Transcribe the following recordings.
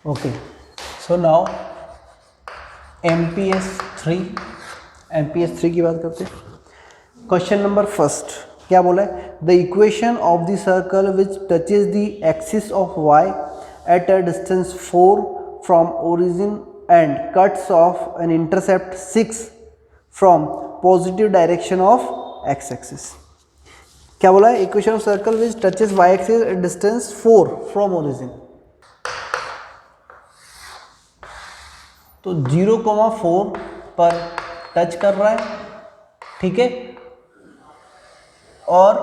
Okay, so now MPS 3 की बात करते हैं। क्वेश्चन नंबर फर्स्ट क्या बोला है? The equation of the circle which touches the axis of y at a distance 4 from origin and cuts off an intercept 6 from positive direction of x axis. क्या बोला है? Equation of circle which touches y axis at distance 4 from origin. तो 0,4 पर touch कर रहा है, ठीक है, और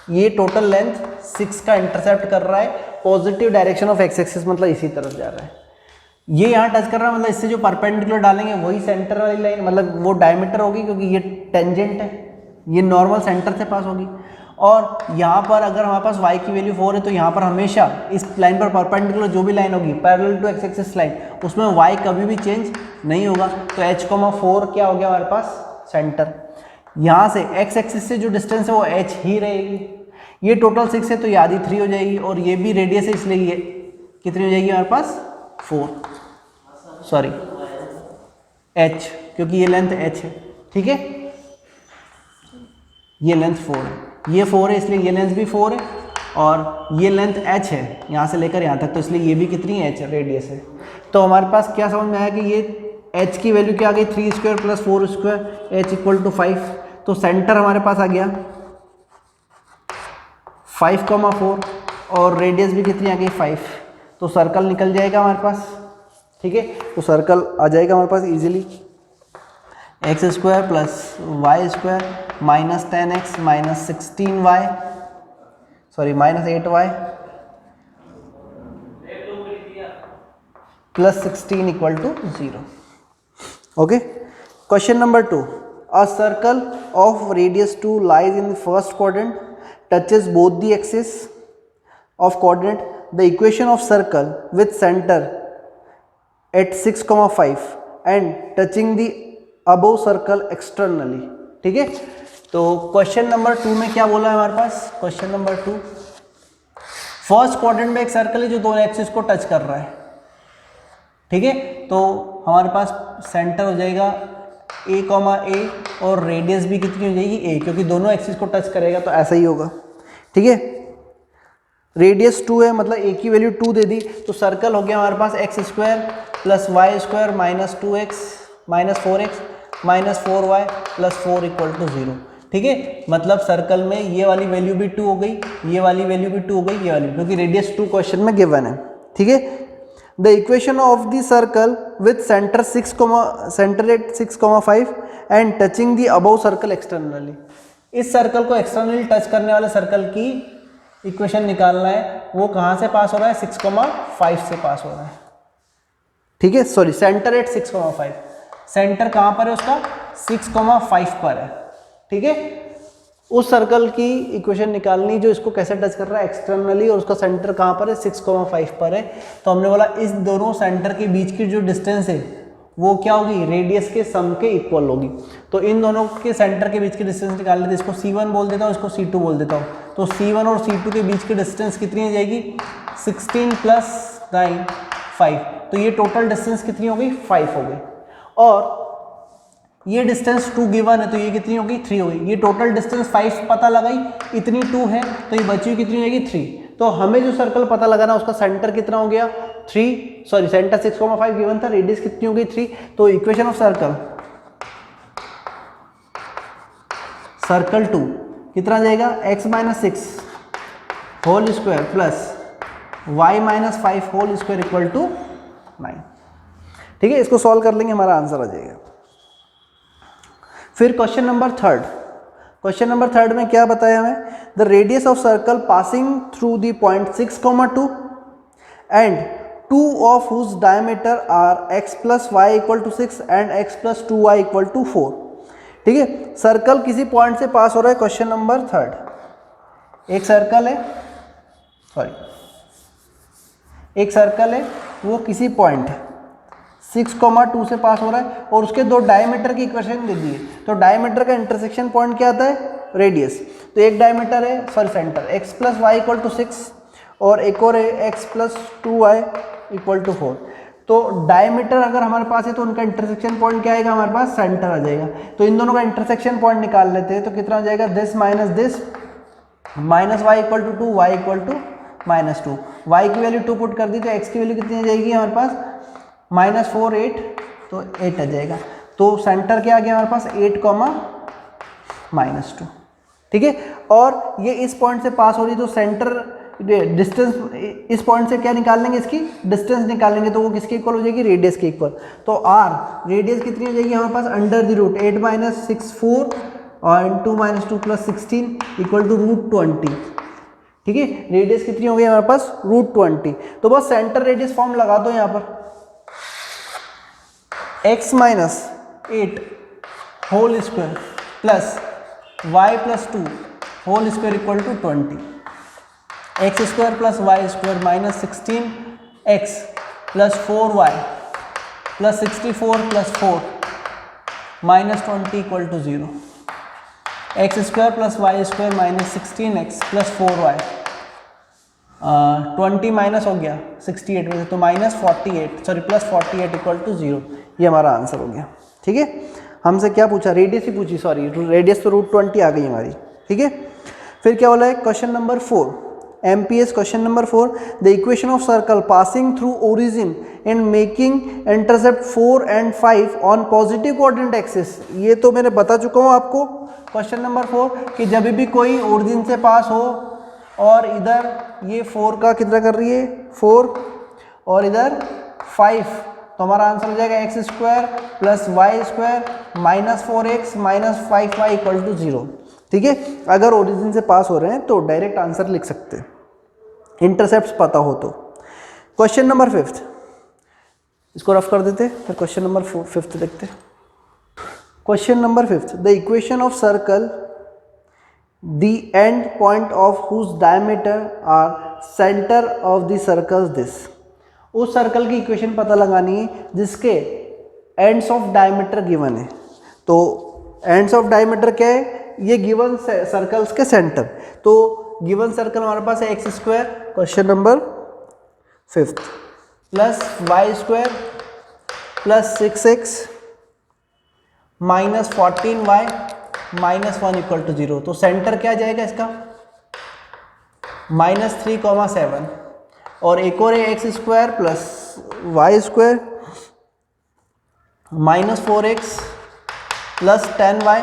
ये टोटल लेंथ 6 का इंटरसेप्ट कर रहा है positive direction of x axis, मतलब इसी तरफ जा रहा है। ये यहाँ टच कर रहा है, मतलब इससे जो परपेंडिकुलर डालेंगे वही सेंटर वाली लाइन, मतलब वो डायमीटर होगी, क्योंकि ये टेंजेंट है, ये नॉर्मल सेंटर से पास होगी। और यहाँ पर अगर हमारे पास y की वैल्यू 4 है तो यहाँ पर हमेशा इस लाइन पर परपेंडिकुलर जो भी लाइन होगी parallel to x axis line, उसमें y कभी भी चेंज नहीं होगा। तो h,4 क्या हो गया हमारे पास? सेंटर। यहाँ से x एक्सिस से जो डिस्टेंस है वो h ही रहेगी। ये टोटल 6 है तो ये आधी 3 हो जाएगी, और ये भी रेडियस है इसलिए ये कितनी हो जाएगी हमारे पास? 4, सॉरी h, क्योंकि ये लेंथ h है, ठीक है, ये लेंथ 4 है, ये 4 है इसलिए ये लेंथ भी 4 है, और ये लेंथ h है यहाँ से लेकर यहाँ तक, तो इसलिए ये भी कितनी है? h रेडियस है। तो हमारे पास क्या समझ में आया कि ये h की वैल्यू क्या आ गई? 3 square plus 4 square, h equal to 5। तो सेंटर हमारे पास आ गया 5,4 और रेडियस भी कितनी आ गई? 5। तो सर्कल निकल जाएगा हमारे पास, ठीक है। तो सर्कल आ जाएगा हमारे पास easily, x square plus y square minus 10x minus 16y, sorry minus 8y plus 16 equal to 0। Okay, question number 2, a circle of radius 2 lies in the first quadrant, touches both the axis of quadrant, the equation of circle with centre at 6,5 and touching the above circle externally, ठीक है। तो question number 2 में क्या बोला है हमारे पास? Question number 2, first quadrant में एक सर्कल है जो दोनों एक्सिस को टच कर रहा है, ठीक है। तो हमारे पास सेंटर हो जाएगा a, और रेडियस भी कितनी हो जाएगी? a, क्योंकि दोनों एक्सिस को टच करेगा तो ऐसा ही होगा, ठीक है। रेडियस 2 है, मतलब a की वैल्यू 2 दे दी, तो सर्कल हो गया हमारे पास x square plus y square minus 2x minus 4x minus 4y plus 4 equal to 0, ठीक है। मतलब सर्कल में ये वाली वैल्यू भी 2 हो गई, ये वाली वैल्यू भी 2 हो गई, ये वाली, क्योंकि रेडियस 2 क्वेश्चन में गिवन है, ठीक है। The equation of the circle with centre at 6,5 and touching the above circle externally, इस सर्कल को एक्सटर्नली टच करने वाले सर्कल की इक्वेशन निकालना है। वो कहाँ से पास हो रहा है? 6,5 से पास हो रहा है, ठीक है, सॉरी सेंटर एट 6,5, सेंटर कहाँ पर है उसका? 6,5 पर है, ठीक है। उस सर्कल की इक्वेशन निकालनी जो इसको कैसे टच कर रहा है? एक्सटर्नली, और उसका सेंटर कहाँ पर है? 6,5 पर है। तो हमने बोला इस दोनों सेंटर के बीच की जो डिस्टेंस है वो क्या होगी? रेडियस के सम के इक्वल होगी। तो इन दोनों के सेंटर के बीच की डिस्टेंस निकाल लेते, इसको C1 बोल देता हूँ, इसको C2 बोल देता हूँ। तो C1 और C2 के बीच की डिस्टेंस कितनी हो जाएगी? 16 प्लस 9 5। तो ये टोटल डिस्टेंस कितनी हो गई? 5 हो गई। और ये डिस्टेंस 2 गिवन है तो ये कितनी होगी? 3 होगी। ये टोटल डिस्टेंस 5 पता लगाई, इतनी 2 है, तो ये बची हुई कितनी हो जाएगी? 3। तो हमें जो सर्कल पता लगाना उसका सेंटर कितना हो गया? 3, सॉरी सेंटर 6,5 गिवन था, रेडियस कितनी हो गई? 3। तो इक्वेशन ऑफ सर्कल 2 कितना जाएगा? x minus 6 whole square plus y minus 5 whole square equal to 9, ठीक है। इसको सॉल्व कर लेंगे, हमारा आंसर आ जाएगा। फिर क्वेश्चन नंबर 3, क्वेश्चन नंबर 3 में क्या बताया हमें? The radius of circle passing through the point 6,2 and 2 of whose diameter are x plus y equal to 6 and x plus 2y equal to 4, ठीक है। सर्कल किसी पॉइंट से पास हो रहा है। क्वेश्चन नंबर 3, एक सर्कल है, सॉरी एक सर्कल है, वो किसी पॉइंट 6,2 से पास हो रहा है, और उसके दो डायमीटर की इक्वेशन दे दी है। तो डायमीटर का इंटरसेक्शन पॉइंट क्या आता है? रेडियस। तो एक डायमीटर है, sorry centre, x plus y equal to 6 और एक और है x plus 2y equal to 4। तो डायमीटर अगर हमारे पास है तो उनका इंटरसेक्शन पॉइंट क्या आएगा, हमारे पास सेंटर आ जाएगा। तो इन दोनों का इंटरसेक्शन पॉइंट निकाल लेते हैं, तो कितना हो जाएगा, this minus this, minus y equal to 2, y equal to minus 2। Y की वैल्यू 2 पुट कर दी तो x की वैल्यू कितनी आ जाएगी हमारे पास, माइनस 4 8, तो 8 आ जाएगा। तो सेंटर क्या आ गया हमारे पास, 8 कॉमा माइनस 2। ठीक है, और ये इस पॉइंट से पास हो रही, तो सेंटर डिस्टेंस इस पॉइंट से क्या निकाल लेंगे, इसकी डिस्टेंस निकाल लेंगे, तो वो किसके इक्वल हो जाएगी, रेडियस के इक्वल। तो r रेडियस कितनी हो जाएगी हमारे पास, अंडर द रूट 8 माइनस 6 4 और 2 minus 2 plus 16 equal to root 20। ठीक है, रेडियस कितनी हो गई हमारे पास, रूट 20। तो बस सेंटर रेडियस फॉर्म लगा दो यहाँ पर, x minus 8 whole square plus y plus 2 whole square equal to 20, x square plus y square minus 16x plus 4y plus 64 plus 4 minus 20 equal to 0, x square plus y square minus 16x plus 4y, 20 minus हो गया 68 में से, तो minus 48 sorry plus 48 equal to 0। ये हमारा answer हो गया। ठीक है, हमसे क्या पूछा, रेडियस ही पूछी, सॉरी रेडियस तो रूट 20 आ गई हमारी। ठीक है, फिर क्या बोला है, question number 4, MPS question number 4, the equation of circle passing through origin and making intercept 4 and 5 on positive coordinate axis. ये तो मैंने बता चुका हूँ आपको क्वेश्चन नंबर 4 कि जब भी कोई ओरिजिन से पास हो और इधर ये 4 का कितना कर रही है 4 और इधर 5, तो हमारा आंसर हो जाएगा x square plus y square minus 4x minus 5y equal to 0। ठीक है, अगर ओरिजिन से पास हो रहे हैं तो डायरेक्ट आंसर लिख सकते हैं, इंटरसेप्ट्स पता हो तो। क्वेश्चन नंबर 5, इसको रफ कर देते, फिर क्वेश्चन नंबर 5 देखते। Question number 5, the equation of circle the end point of whose diameter are centre of the circle this. उस सर्कल की इक्वेशन पता लगानी है जिसके एंड्स ऑफ डायमीटर गिवन है। तो एंड्स ऑफ डायमीटर क्या है, ये गिवन सर्कल्स के सेंटर। तो गिवन सर्कल हमारे पास है x square, question number 5, plus y square plus 6x minus 14y minus 1 equal to 0। तो सेंटर क्या जाएगा इसका, माइनस 3,7, और एक और है x square plus y square minus 4x plus 10y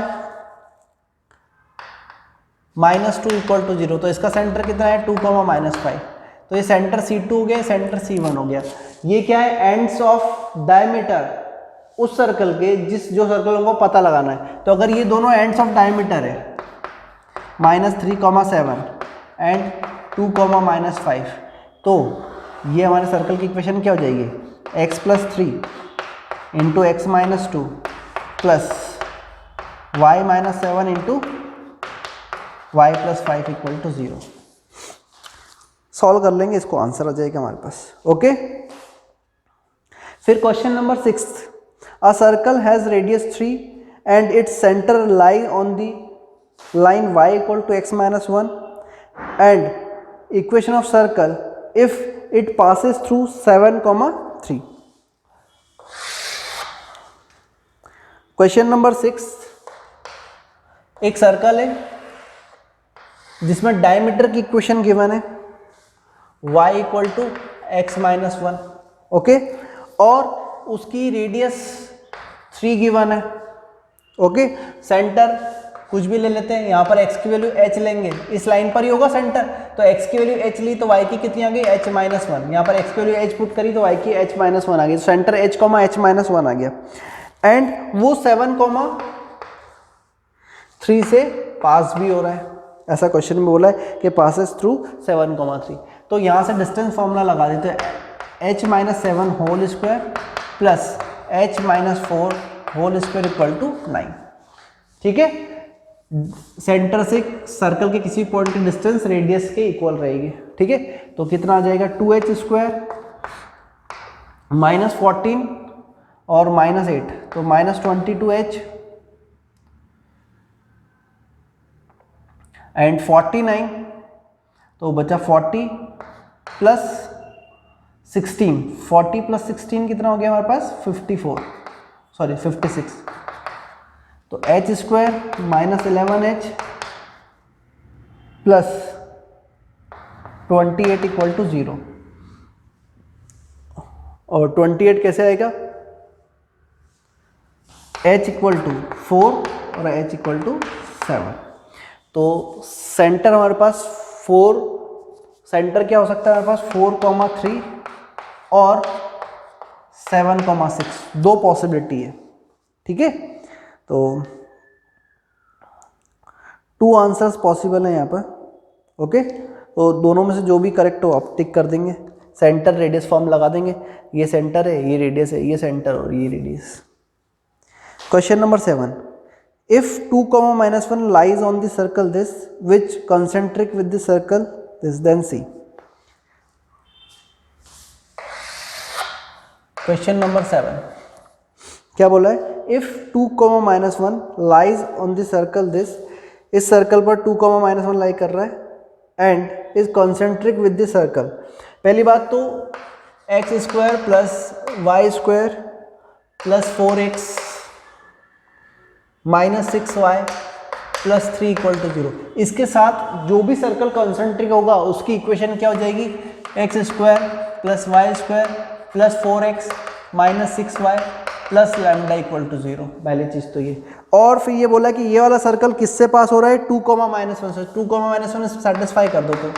minus 2 equal to 0। तो इसका सेंटर कितना है 2, माइनस 5। तो ये सेंटर C2 हो गया, सेंटर C1 हो गया। ये क्या है, एंड्स ऑफ डायमीटर उस सर्कल के जो सर्कल को पता लगाना है। तो अगर ये दोनों एंड्स ऑफ डायमीटर है माइनस 3,7 एंड 2, माइनस 5, तो ये हमारे सर्कल की इक्वेशन क्या हो जाएगी, x plus 3 into x minus 2 plus y minus 7 into y plus 5 equal to 0। Solve कर लेंगे, इसको आंसर आ जाएगा हमारे पास। ओके, फिर question number 6, a circle has radius 3 and its centre lie on the line y equal to x minus 1 and equation of circle if it passes through 7,3। Question number 6, एक circle है जिसमें diameter की equation given है y equal to x minus 1, okay, और उसकी radius 3 given है। Okay, centre कुछ भी ले लेते हैं, यहाँ पर x की वैल्यू h लेंगे, इस लाइन पर ही होगा सेंटर, तो x की वैल्यू h ली तो y की कितनी आ गई h माइनस 1, यहाँ पर x की वैल्यू h पुट करी तो y की h माइनस 1 आ गई, सेंटर h, माइनस 1 आ गया। एंड वो 7,3 से पास भी हो रहा है, ऐसा क्वेश्चन में बोला है कि पासेस थ्रू 7,3। तो यहाँ से डिस्टेंस फॉर्मूला लगा देते हैं, h minus 7 whole square plus h minus 4 whole square equal to 9। ठीक है, सेंटर से सर्कल के किसी पॉइंट की डिस्टेंस रेडियस के इक्वल रहेगी। ठीक है, तो कितना आ जाएगा 2h स्क्वायर माइनस 14 और माइनस 8, तो माइनस 22h एंड 49, तो बचा 40 प्लस 16, 40 प्लस 16 कितना हो गया हमारे पास 54, सॉरी 56। तो h square minus 11h plus 28 equal to 0। और 28 कैसे आएगा, h इक्वल टू 4 और h इक्वल टू 7। तो सेंटर हमारे पास 4, सेंटर क्या हो सकता है हमारे पास 4,3 और 7,6, दो पॉसिबिलिटी है। ठीक है, तो 2 आंसर्स पॉसिबल हैं यहाँ पर। ओके, तो दोनों में से जो भी करेक्ट हो आप टिक कर देंगे। सेंटर रेडियस फॉर्म लगा देंगे, ये सेंटर है, ये रेडियस है, ये सेंटर और ये radius. Question number 7, if 2, -1 lies on the circle this which concentric with the circle this, then see। Question number 7 क्या बोला है, if 2, -1 lies on the circle this, इस सर्कल पर 2, -1 लाई कर रहा है and is concentric with the circle. पहली बात तो x square plus y square plus 4x minus 6y plus 3 equal to 0, इसके साथ जो भी सर्कल कॉन्सेंट्रिक होगा उसकी इक्वेशन क्या हो जाएगी, x square plus y square plus 4x minus 6y plus lambda equal to 0। पहली चीज़ तो ये। और फिर ये बोला कि ये वाला सर्कल किससे पास हो रहा है, 2, -1 से। 2, -1 से सेटिस्फाई कर दो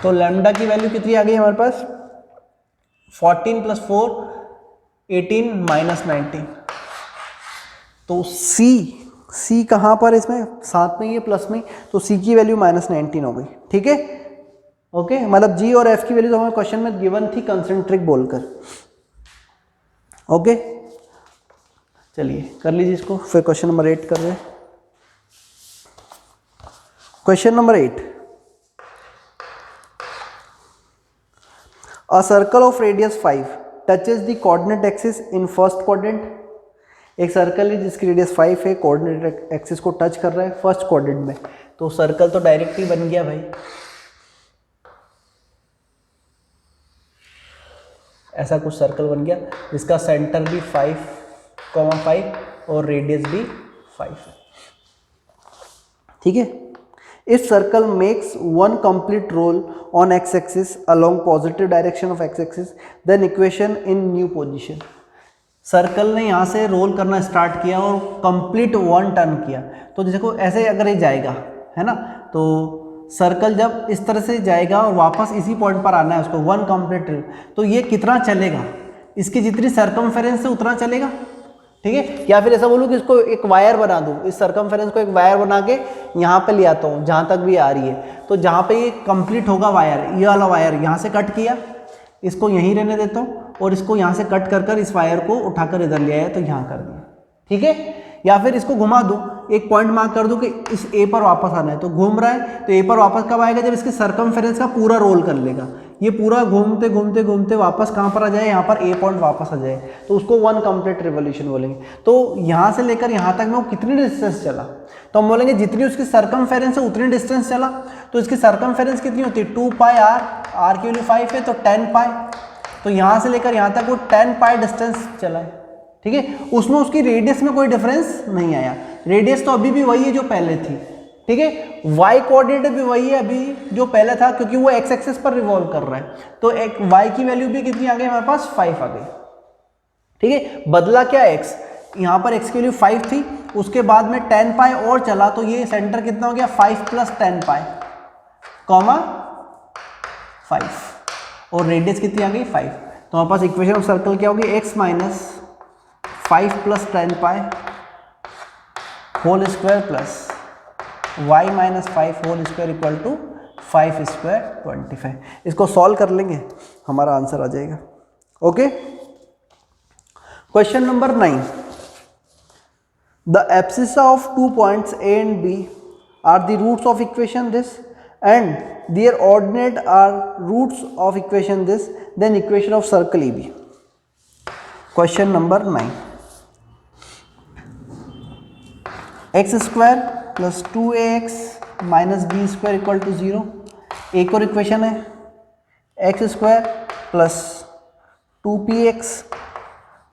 तो लैम्डा की वैल्यू कितनी आ गई हमारे पास, 14 प्लस 4 18 माइनस 19। तो सी कहाँ पर इसमें, साथ में ये प्लस में, तो सी की वैल्यू -19 हो गई। ठीक है, ओके, मतलब जी और एफ की वैल्यू तो हमें क्वेश्चन में गिवन थी कंसेंट्रिक बोलकर। ओके, चलिए कर लीजिए इसको, फिर क्वेश्चन नंबर 8 कर रहे हैं। Question number 8, a circle of radius 5 touches the coordinate axis in first quadrant. एक सर्कल है जिसकी रेडियस 5 है, कोऑर्डिनेट एक्सिस को टच कर रहा है फर्स्ट क्वाड्रेंट में। तो सर्कल तो डायरेक्ट ही बन गया भाई, ऐसा कुछ सर्कल बन गया जिसका सेंटर भी 5,5 और रेडियस भी 5 है। ठीक है, if circle makes one complete roll on x axis along positive direction of x axis, then equation in new position. Circle ने यहाँ से रोल करना स्टार्ट किया और कंप्लीट 1 टर्न किया। तो देखो ऐसे अगर ये जाएगा, है ना, तो सर्कल जब इस तरह से जाएगा और वापस इसी पॉइंट पर आना है उसको 1 कंप्लीट, तो ये कितना चलेगा, इसकी जितनी सर्कमफेरेंस है उतना चलेगा। ठीक है, या फिर ऐसा बोलूँ कि इसको एक वायर बना दूँ, इस सर्कमफेरेंस को एक वायर बना के यहाँ पे ले आता हूँ जहाँ तक भी आ रही है। तो जहाँ पे ये कंप्लीट होगा वायर, ये वाला वायर यहाँ से कट किया, इसको यहीं रहने देता हूँ और इसको यहाँ से कट कर इस वायर को उठाकर इधर ले आया तो यहाँ कर दिया। ठीक है, या फिर इसको घुमा दूँ, एक पॉइंट मार्क कर दूँ कि इस ए पर वापस आना है, तो घूम रहा है तो ए पर वापस कब आएगा, जब इसके सर्कमफेरेंस का पूरा रोल कर लेगा। ये पूरा घूमते घूमते घूमते वापस कहाँ पर आ जाए, यहाँ पर ए पॉइंट वापस आ जाए, तो उसको 1 कंप्लीट रिवॉल्यूशन बोलेंगे। तो यहाँ से लेकर यहाँ तक में वो कितनी डिस्टेंस चला, तो हम बोलेंगे जितनी उसकी सर्कमफेरेंस है उतनी डिस्टेंस चला। तो इसकी सर्कमफेरेंस कितनी होती है, 2 पाई आर, आर की वैल्यू 5 है तो 10 पाई, तो यहाँ से लेकर यहाँ तक वो 10 पाई डिस्टेंस चला है। ठीक है, उसमें उसकी रेडियस में कोई डिफरेंस नहीं आया, रेडियस तो अभी भी वही है जो पहले थी। ठीक है, वाई कोऑर्डिनेट भी वही है अभी जो पहले था, क्योंकि वो एक्स एक्सिस पर रिवॉल्व कर रहा है। तो एक वाई की वैल्यू भी कितनी आ गई हमारे पास, 5 आ गई। ठीक है, बदला क्या एक्स, यहाँ पर एक्स की वैल्यू 5 थी, उसके बाद में 10 पाई और चला, तो ये सेंटर कितना हो गया 5 प्लस 10 पाई कॉमा 5, और रेडियस कितनी आ गई 5। तो हमारे पास इक्वेशन ऑफ सर्कल क्या होगी, x minus 5 plus 10 pi whole square plus y minus 5 whole square equal to 5 square 25। इसको सॉल्व कर लेंगे, हमारा आंसर आ जाएगा। Okay, question number 9, the abscissa of 2 points A and B are the roots of equation this and their ordinate are roots of equation this, then equation of circle EB। Question number 9, x square plus 2ax minus b square equal to 0। एक और equation है x square plus 2px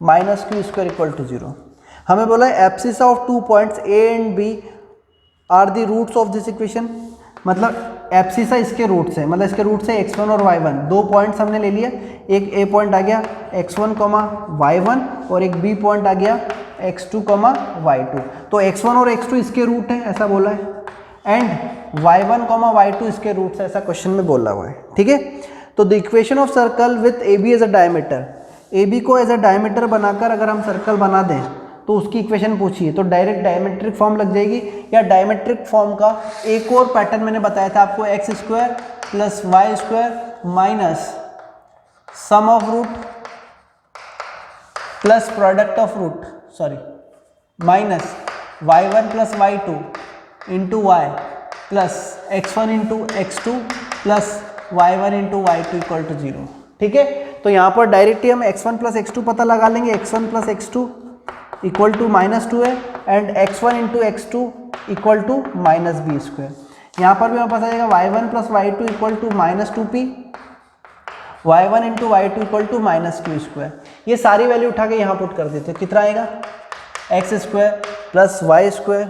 minus q square equal to 0। हमें बोला है abscissa of 2 points A and B are the roots of this equation. मतलब abscissa इसके roots है, मतलब इसके रूट्स है x1 और y1। दो पॉइंट्स हमने ले लिया, एक ए पॉइंट आ गया x1, y1 और एक बी पॉइंट आ गया x2, y2। तो x1 और x2 इसके रूट है ऐसा बोला है, एंड y1, y2 इसके रूट्स है ऐसा क्वेश्चन में बोला हुआ है। ठीक है, तो the equation of circle with A B as a diameter, A B को एज अ डायमीटर बनाकर अगर हम सर्कल बना दें तो उसकी इक्वेशन पूछिए तो डायरेक्ट डायमेट्रिक फॉर्म लग जाएगी, या डायमेट्रिक फॉर्म का एक और पैटर्न मैंने बताया था आपको, x square plus y square minus sum of root plus product of root, sorry minus y1 plus y2 into y plus x1 into x2 plus y1 into y2 equal to 0। ठीक है, तो यहाँ पर directly हम x1 plus x2 पता लगा लेंगे, x1 plus x2 equal to -2 है, and x1 into x2 equal to minus b square. यहाँ पर भी हमें पता चलेगा y1 plus y2 equal to -2p, y1 into y2 equal to minus q square. ये सारी वैल्यू उठा के यहाँ पुट कर देते, कितना आएगा x square plus y square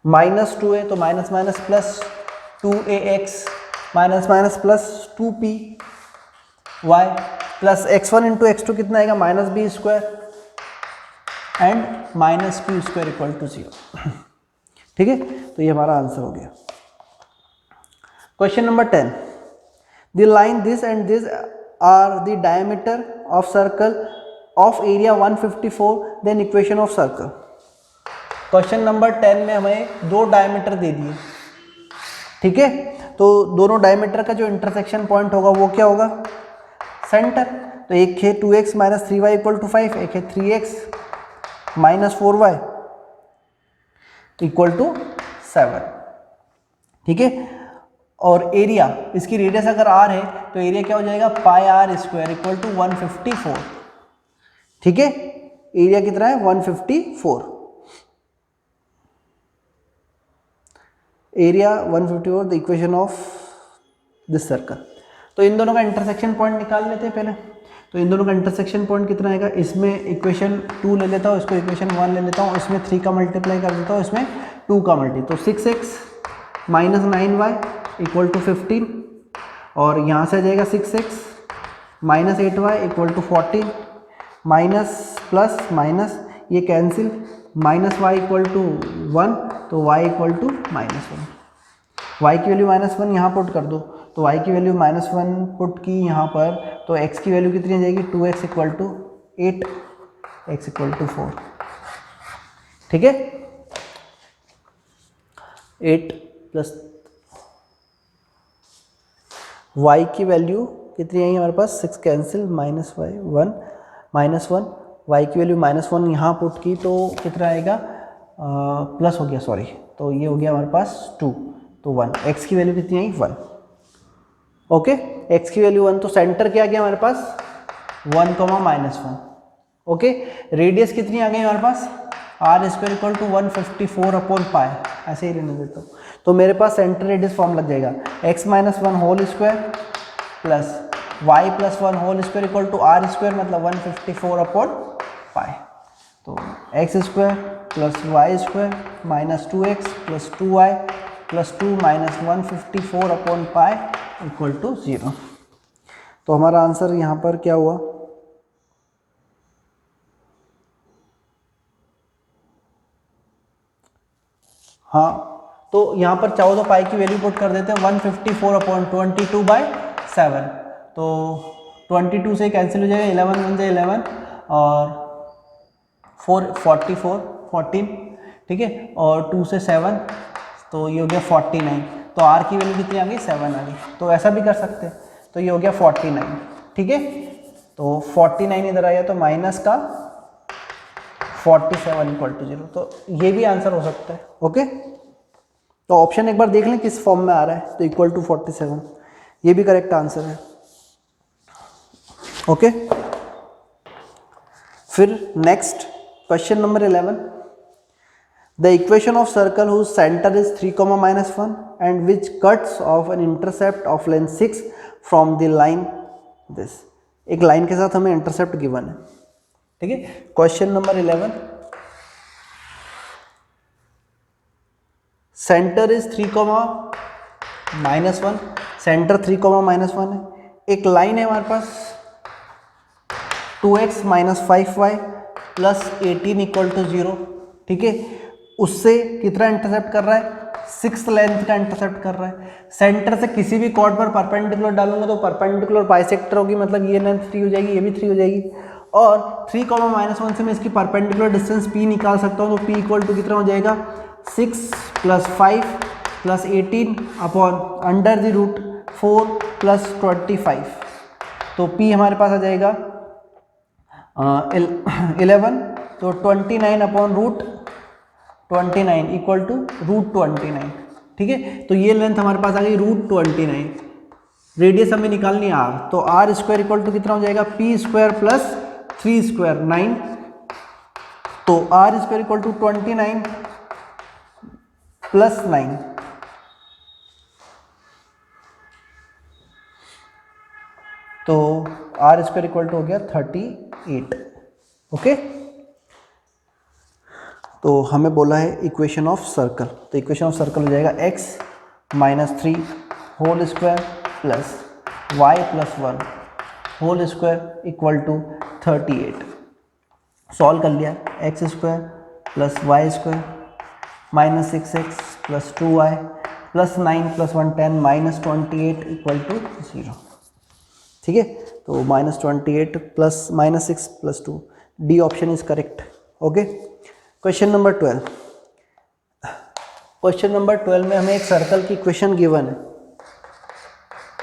-2 है तो minus minus plus 2ax minus minus plus 2p y plus x1 into x2 कितना आएगा minus b square and minus q square equal to 0। ठीक है, तो ये हमारा आंसर हो गया। Question number 10, the line this and this are the diameter of circle of area 154, then equation of circle. Question number 10 में हमें दो डायमीटर दे दिए। ठीक है, तो दोनों डायमीटर का जो इंटरसेक्शन पॉइंट होगा वो क्या होगा सेंटर। तो एक है 2x minus 3y equal to 5, एक है 3x minus 4y equal to 7। ठीक है, और एरिया, इसकी रेडियस अगर r है तो एरिया क्या हो जाएगा पाई आर स्क्वायर इक्वल टू 154। ठीक है, एरिया कितना है 154, area 154 the equation of this circle. तो इन दोनों का इंटरसेक्शन पॉइंट निकाल लेते हैं पहले। तो इन दोनों का इंटरसेक्शन पॉइंट कितना आएगा, इसमें इक्वेशन 2 ले लेता हूँ, इसको इक्वेशन 1 ले लेता हूँ, इसमें 3 का मल्टीप्लाई कर देता हूँ, इसमें 2 का मल्टी, तो 6x minus 9y equal to 15, और यहाँ से आ जाएगा 6x minus 8y equal to 14, minus plus minus ये cancel, minus y equal to 1, तो y इक्वल टू -1। y की वैल्यू -1 यहाँ पुट कर दो, तो y की वैल्यू -1 पुट की यहाँ पर, तो x की वैल्यू कितनी आ जाएगी 2x equal to 8, x equal to 4। ठीक है, 8 प्लस y की वैल्यू कितनी आई हमारे पास 6 कैंसिल, माइनस y 1 -1, y की वैल्यू -1 यहाँ पुट की तो कितना आएगा प्लस हो गया, सॉरी, तो ये हो गया हमारे पास 2, तो 1, x की वैल्यू कितनी आई 1। ओके, x की वैल्यू 1, तो सेंटर क्या आ गया हमारे पास 1, -1। ओके, रेडियस कितनी आ गई हमारे पास r square equal to 154 upon pi, ऐसे ही रहने देता हूँ। तो मेरे पास सेंटर रेडियस फॉर्म लग जाएगा x minus 1 whole square plus y plus 1 whole square equal to r square, मतलब 154 अपॉन पाई। तो x square plus y square minus 2x plus 2y प्लस 2 minus 154 upon pi equal to 0। तो हमारा answer यहाँ पर क्या हुआ, हाँ, तो यहाँ पर चाहो तो पाई की वैल्यू पुट कर देते हैं 154 अपॉन 22/7, तो 22 से कैंसिल हो जाएगा, 11 बन जाए 11 और 14, ठीक है, और 2 से 7 तो ये हो गया 49, तो r की वैल्यू कितनी आ गई 7 आ गई, तो ऐसा भी कर सकते हैं, तो ये हो गया 49। ठीक है, तो 49 इधर आया तो माइनस का 47 इक्वल टू 0, तो ये भी आंसर हो सकता है। ओके, तो ऑप्शन एक बार देख लें किस फॉर्म में आ रहा है, तो इक्वल टू 47 ये भी करेक्ट आंसर है। ओके, फिर next question number 11, The equation of circle whose center is 3, -1 and which cuts off an intercept of length 6 from the line this. एक लाइन के साथ हमें इंटरसेप्ट गिवन है, ठीक है। Question number 11, centre is 3, -1, centre 3, -1 है। एक लाइन है हमारे पास 2x - 5y + 18 = 0, ठीक है। उससे कितना इंटरसेप्ट कर रहा है, 6 लेंथ का इंटरसेप्ट कर रहा है। सेंटर से किसी भी कॉर्ड पर परपेंडिकुलर डालूंगा तो परपेंडिकुलर बाइसेक्टर होगी, मतलब ये लेंथ 3 हो जाएगी, ये भी 3 हो जाएगी। और 3, -1 से मैं इसकी परपेंडिकुलर डिस्टेंस p निकाल सकता हूँ, तो p = कितना हो जाएगा, 6 + 5 + 18 अपॉन √4 + 25। तो p हमारे पास आ जाएगा 11, तो 29 अपॉन √29 = √29, ठीक है। तो ये लेंथ हमारे पास आ गई √29। रेडियस हमें निकालनी है r, तो r² = कितना हो जाएगा, p² + 3² 9, तो r² = 29 + 9, तो r² हो गया 38, ओके। तो हमें बोला है इक्वेशन ऑफ सर्कल, तो इक्वेशन ऑफ सर्कल हो जाएगा x - 3 whole square plus y + 1 whole square = 38। Solve कर लिया, x² + y² -6x + 2y + 9 + 1 10 -28 = 0, ठीक है। तो -28 + -6 + 2, D option is correct, okay. Question number 12, question number 12 में हमें एक सर्कल की इक्वेशन गिवन है,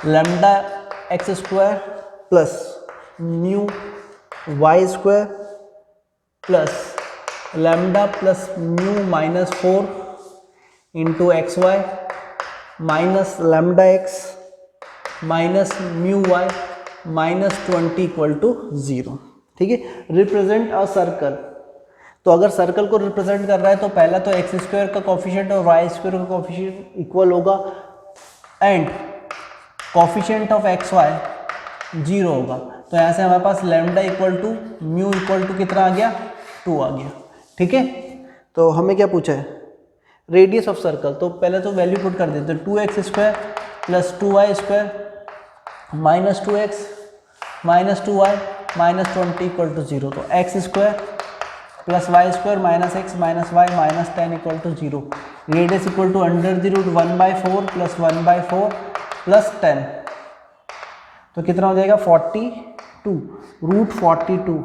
λx² + μy² plus lambda plus mu -4 into xy minus lambda x minus mu y -20 = 0, ठीक है। रिप्रेजेंट अ सर्कल, तो अगर सर्कल को रिप्रेजेंट कर रहा है तो पहला तो x² का कोफिशिएंट और y² का कोफिशिएंट इक्वल होगा एंड कोफिशिएंट ऑफ xy 0 होगा। तो यहाँ से हमारे पास लैम्डा = म्यू = कितना आ गया, 2 आ गया, ठीक है। तो हमें क्या पूछा है, रेडियस ऑफ सर्कल, तो पहले तो वैल्यू पुट कर देते हैं, 2x² + 2y² -2x -2y -20 = 0, तो x² + y² -x -y -10 = 0। Radius = √1/4 + 1/4 + 10, तो कितना हो जाएगा 42, √42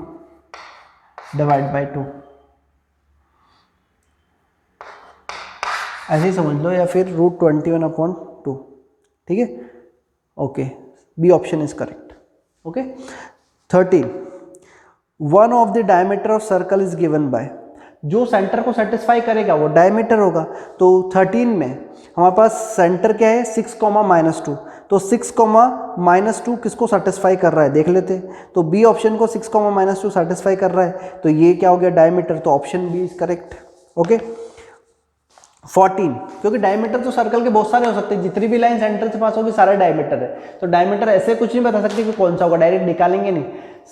/ 2, ऐसे ही समझ लो, या फिर √21/2, ठीक है, okay. B option is correct, okay. 13, one of the diameter of circle is given by, जो सेंटर को सेटिस्फाई करेगा वो डायमीटर होगा। तो 13 में हमारे पास सेंटर क्या है, 6, -2, तो 6, -2 किसको सेटिस्फाई कर रहा है देख लेते हैं। तो बी ऑप्शन को 6, -2 सेटिस्फाई कर रहा है, तो ये क्या हो गया, डायमीटर, तो option B is correct, okay. 14, क्योंकि डायमीटर तो सर्कल के बहुत सारे हो सकते हैं, जितनी भी लाइन सेंटर से पास होगी सारा डायमीटर है, तो डायमीटर ऐसे कुछ नहीं बता सकते कि कौन सा होगा, डायरेक्ट निकालेंगे नहीं।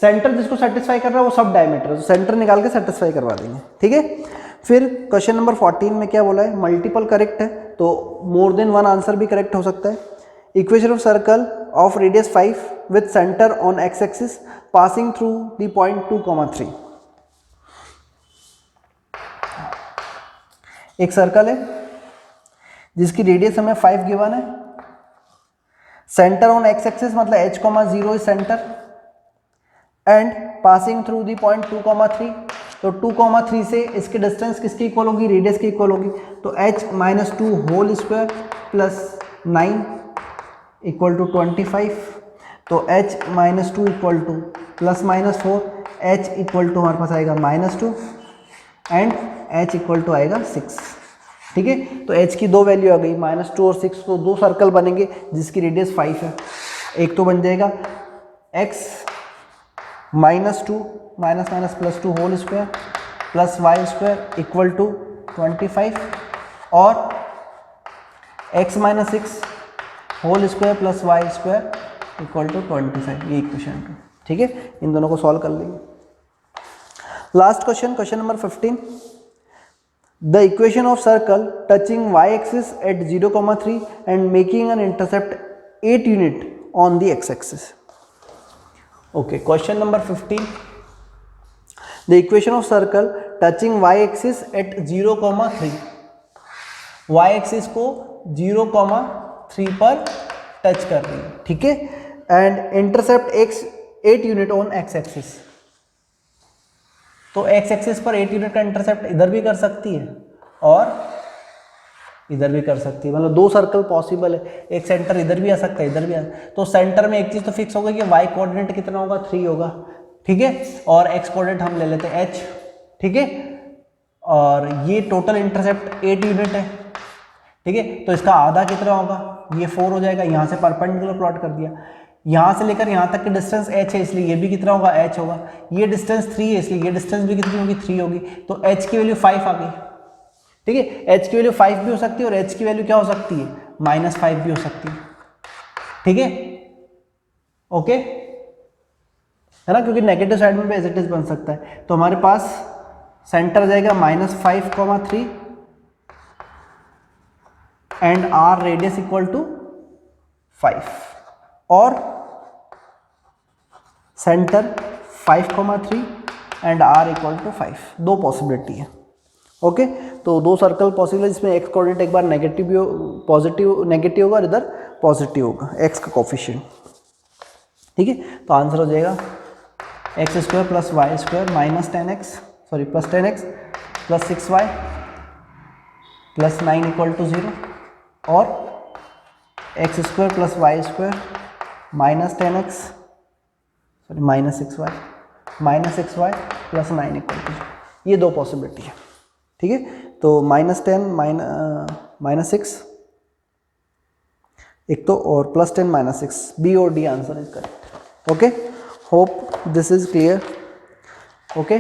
सेंटर जिसको सेटिस्फाई कर रहा है वो सब डायमीटर, तो सेंटर निकाल के सेटिस्फाई करवा देंगे, ठीक है। फिर क्वेश्चन नंबर 14 में क्या बोला है, मल्टीपल करेक्ट है, तो मोर देन वन आंसर भी करेक्ट हो सकता है। Equation of circle of radius 5 with centre on x axis passing through the point 2, 3। एक सर्कल है जिसकी रेडियस हमें 5 गिवन है, सेंटर ऑन एक्स एक्सिस मतलब h, 0 is centre and passing through the point 2, 3। तो 2, 3 से इसकी डिस्टेंस किसकी इक्वल होगी, रेडियस की इक्वल होगी, तो h - 2 होल स्क्वायर प्लस 9 = 25। तो h - 2 = +-4, h = हमारे पास आएगा -2 एंड h = आएगा 6, ठीक है। तो h की दो वैल्यू आ गई, -2 और 6, तो दो सर्कल बनेंगे जिसकी रेडियस 5 है। एक तो बन जाएगा x -2 -2 whole square plus y² = 25 और x minus six whole square plus y square equal to 25, ये इक्वेशन 2। ठीक है, इन दोनों को सॉल्व कर लेंगे। Last question, question number 15, the equation of circle touching y axis eight 0,3 and making an intercept 8 unit on the x axis. Okay, question number 15, the equation of circle touching y axis eight 0,3, y axis को 0,3 पर touch कर रही है। ठीक है, and intercept x 8 unit on x axis. तो x axis पर 8 unit का इंटरसेप्ट इधर भी कर सकती है और इधर भी कर सकती है, मतलब दो सर्कल पॉसिबल है, एक सेंटर इधर भी आ सकता है इधर भी आ। तो सेंटर में एक चीज तो फिक्स होगा कि y कोऑर्डिनेट कितना होगा, 3 होगा। ठीक है, और x कोऑर्डिनेट हम ले लेते हैं h। ठीक है, और ये टोटल इंटरसेप्ट 8 यूनिट है। ठीक है, तो इसका आधा कितना होगा, ये 4 हो जाएगा। यहाँ से परपेंडिकुलर प्लॉट कर दिया, यहाँ से लेकर यहाँ तक की डिस्टेंस h है, इसलिए ये भी कितना होगा, h होगा। ये डिस्टेंस 3 है, इसलिए ये डिस्टेंस भी कितनी होगी, 3 होगी। तो h की वैल्यू 5 आ गई। ठीक है, h की वैल्यू 5 भी हो सकती है और h की वैल्यू क्या हो सकती है, -5 भी हो सकती है। ठीक है, ओके है ना, क्योंकि नेगेटिव साइड में भी एज इट इज बन सकता है। तो हमारे पास सेंटर जाएगा -5,3 and r radius equal to 5 और centre 5,3 and r equal to 5। दो पॉसिबिलिटी है। ओके, तो दो सर्कल पॉसिबल है जिसमें x कोऑर्डिनेट एक बार नेगेटिव भी पॉजिटिव नेगेटिव होगा और इधर पॉजिटिव होगा x का कोफिशिएंट। ठीक है, तो आंसर हो जाएगा x square plus y square minus 10x plus 10x plus 6y plus 9 equal to 0 और x square plus y square minus 10x minus 6y plus 9 equal to 0। ये दो पॉसिबिलिटी है। ठीक है, तो -10 -6 एक तो, और +10 -6, बी और D answer is correct. Okay, hope this is clear. Okay.